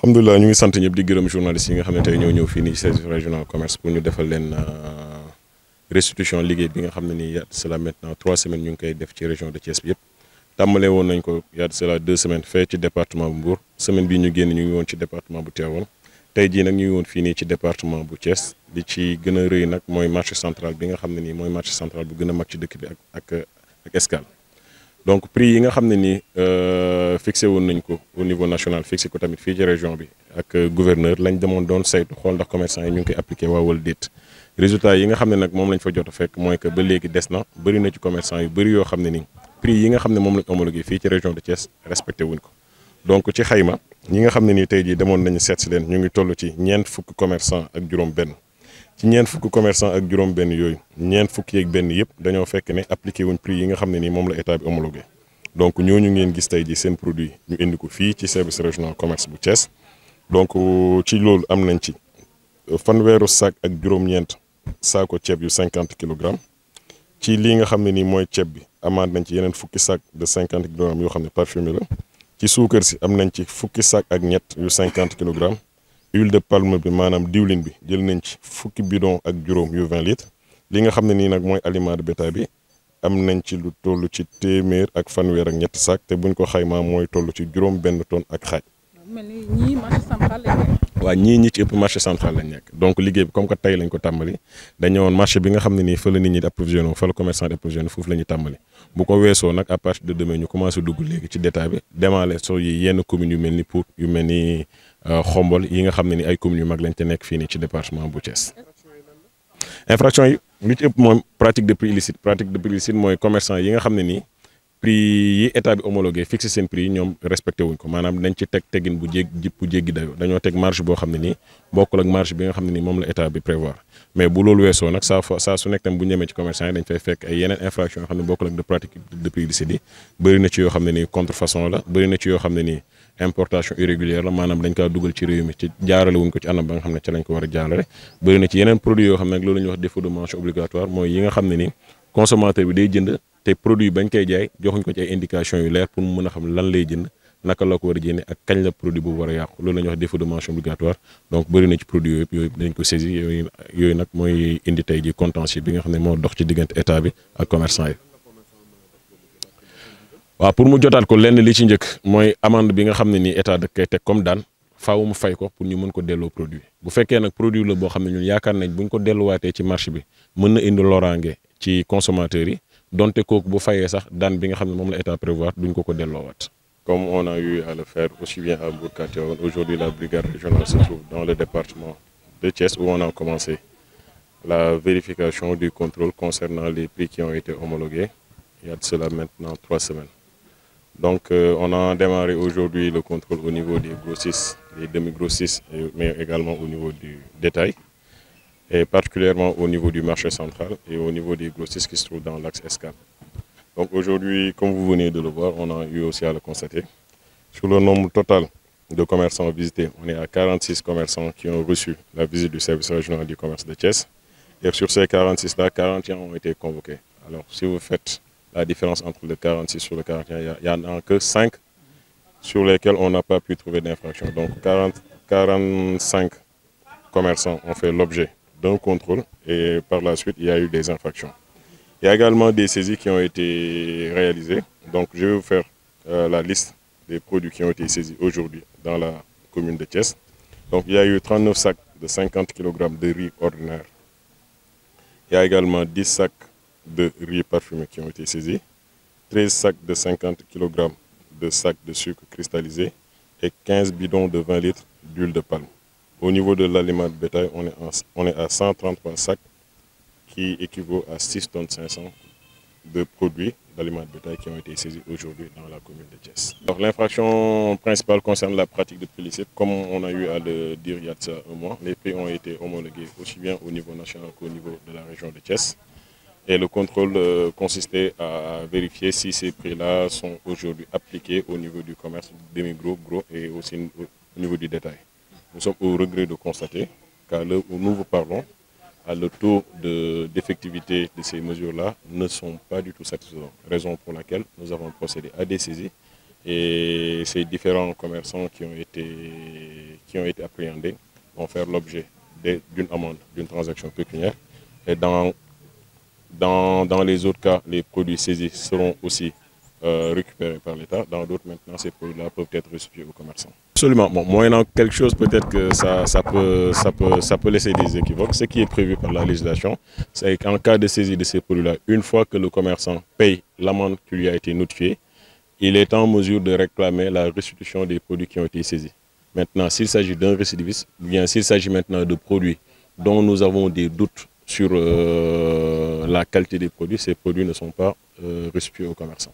alhamdulilah ñu ngi sant ñëpp di gërëm journalistes yi nga xam ne tey ñoo ñëw fii nii service régional commerce pour ñu defal leen restitution liggéey bi nga xam ne nii cela maintenant 3 semaines ñu ngi koy def ci région de Thiès bi yëpp. tàmbalee woon nañ ko cela 2 semaines fee ci département bu Mbour semaine bii ñu génn ñu ngi woon ci département bu Tivaouane tey jii nag ñu ngi woon fii nii ci département bu Thiès li ci gën a rëy nag mooy marché central bi nga xam ne nii mooy marché central bu gën a mag ci dëkk bi ak Escale. donc prix yi nga xam ne nii fixé woon nañ ko au niveau national fixé ko tamit fii ci région bi ak gouverneur lañ demoon doon saytu xool ndax commerçant yi ñu ngi koy appliqué waa wala déet résultat yi nga xam ne nag moom lañ fa jot a fekk mooy que ba léegi des na bëri na ci commerçant yu bëri yoo xam ne nii prix yi nga xam ne moom lañ homologué fii ci région de Thiès respecté wuñ ko donc ci xayma ñi nga xam ne nii tey jii demoon nañu seet si leen ñu ngi toll ci ñeent fukk commerçant ak juróom-benn ci ñeent fukk commerçant ak juróom-benn yooyu ñeent fukk yeeg benn yëpp dañoo fekk ne appliqué wuñ prix yi nga xam ne nii moom la état bi homologué donc ñooñu ngeen gis tey jii seen produit ñu indi ko fii ci service régional commerce bu Thiès donc ci loolu am nañ ci fanweeru sac ak juróom-ñeent saako ceeb yu 50 kilogrammes ci lii nga xam ne nii mooy ceeb bi amaat nañ ci yeneen fukki sac de 50 kilogrammes yoo xam ne parfumé la ci suukar si am nañ ci fukki sac ak ñett yu 50 kilogrammes huile de palme bi maanaam diwlin bi jël nañ ci fukki bidon ak juróom yu 20 litres li nga xam ne nii nag mooy aliment de bétail bi am nañ ci lu toll ci téeméer ak fanweer ak ñett sac te buñ ko xaymaa mooy toll ci juróom benn tonne ak xaaj. mel ni ñii marché central lañ nekk. waaw ñii ñi ci ëpp marché central lañ nekk donc liggéey bi comme que tey lañ ko tàmbali dañ ñëwoon marché bi nga xam ne nii fa la nit ñi di approvisionné fa la commerçant di approvisionné foofu la ñuy tàmbali bu ko weesoo nag à partir de demain ñu commencé dugg léegi ci détail bi demaale soo yi yenn communes yu mel ni Pout yu mel ni Xombol yi nga xam ne ni ay communes yu mag lañ te nekk fii nii ci département bu Thiès. infraction yi lu ci ëpp moom pratique de prix illicite mooy commerçant yi nga xam ne nii prix yi état bi homologué fixé seen prix yi ñoom respecté wuñ ko maanaam dañ ci teg teggin bu jéggi dayoo dañoo teg marge boo xam ne nii bokkul ak marge bi nga xam ne nii moom la état bi prévoir mais bu loolu weesoo nag saa su nekk tam bu ñemee ci commerçant yi dañ fay fekk ay yeneen infraction yoo xam ne bokkul ak de pratique de prix illicite yi bëri na ci yoo xam ne nii contrefaçon la bëri na ci yoo xam ne nii importation irrégulière la maanaam dañ kaa dugal ci réew mi ci jaarale wuñ ko ci anam ba nga xam ne ci lañ ko war a jaarale bëri na ci yeneen produits yoo xam ne nag loolu la ñuy wax défaut de mention obligatoire mooy yi nga xam ne ni consommateur bi day jënd te produit bañ koy jaay joxuñ ko ci ay indication yu leer pour mu mën a xam lan lay jënd naka la ko war a jëndee ak kañ la produit boobu war a yàqu loolu la ñuy wax défaut de mention obligatoire donc bëri na ci produit yooyu yooyu dañ ko saisi yooyu nag mooy indi tey ji contentieux bi nga xam ne moo dox ci diggante état bi ak commerçant yi. waaw pour mu jotaat ko lenn li ci njëkk mooy amende bi nga xam ne nii état da koy teg comme daan faaw mu fay ko pour ñu mën ko delloo produit bu fekkee nag produit la boo xam ne ñun yaakaar nañ buñ ko delluwaatee ci marché bi mën na indi loraange ci consommateurs yi donte kooku bu fayee sax daan bi nga xam ne moom la état prévoir duñ ko delloowaat. Comme on a eu à le faire aussi bien à Mbour qu'à Tivaouane, aujourd'hui la brigade régionale se trouve dans le département de Thiès où on a commencé la vérification du contrôle concernant les prix qui ont été homologués il y a de cela maintenant 3 semaines. Donc on a démarré aujourd'hui le contrôle au niveau des grossistes, des demi-grossistes, mais également au niveau du détail, et particulièrement au niveau du marché central et au niveau des grossistes qui se trouvent dans l'axe Escale. Donc aujourd'hui, comme vous venez de le voir, on a eu aussi à le constater. Sur le nombre total de commerçants visités, on est à 46 commerçants qui ont reçu la visite du service régional du commerce de Thiès. Et sur ces 46-là, 41 ont été convoqués. Alors si vous faites la différence entre le 46 sur le 41, il n'y en a que 5 sur lesquels on n'a pas pu trouver d'infraction. Donc 45 commerçants ont fait l'objet d'un contrôle et par la suite, il y a eu des infractions. Il y a également des saisies qui ont été réalisées. Donc je vais vous faire la liste des produits qui ont été saisis aujourd'hui dans la commune de Thiès. Donc il y a eu 39 sacs de 50 kg de riz ordinaire. Il y a également 10 sacs de riz parfumé qui ont été saisis, 13 sacs de 50 kg de sacs de sucre cristallisé et 15 bidons de 20 litres d'huile de palme. Au niveau de l'aliment de bétail, on est à 133 sacs qui équivaut à 6 tonnes 500 de produits d'aliments de bétail qui ont été saisis aujourd'hui dans la commune de Thiès. L'infraction principale concerne la pratique de prix illicite. Comme on a eu à le dire il y a de ça un mois, les prix ont été homologués aussi bien au niveau national qu'au niveau de la région de Thiès. Et le contrôle consistait à vérifier si ces prix-là sont aujourd'hui appliqués au niveau du commerce demi-gros, gros et aussi au niveau du détail. Nous sommes au regret de constater qu'à l'heure où nous vous parlons, le taux d'effectivité de ces mesures-là ne sont pas du tout satisfaisants. Raison pour laquelle nous avons procédé à des saisies Et ces différents commerçants qui ont été appréhendés vont faire l'objet d'une amende, d'une transaction pécuniaire. Et dans les autres cas, les produits saisis seront aussi récupérés par l'État. Dans d'autres, maintenant, ces produits-là peuvent être restitués aux commerçants. Absolument. Bon, moyennant quelque chose, peut-être que ça peut laisser des équivoques. Ce qui est prévu par la législation, c'est qu'en cas de saisie de ces produits-là, une fois que le commerçant paye l'amende qui lui a été notifiée, il est en mesure de réclamer la restitution des produits qui ont été saisis. Maintenant, s'il s'agit d'un récidiviste, ou bien s'il s'agit maintenant de produits dont nous avons des doutes sur la qualité des produits, ces produits ne sont pas restitués aux commerçants.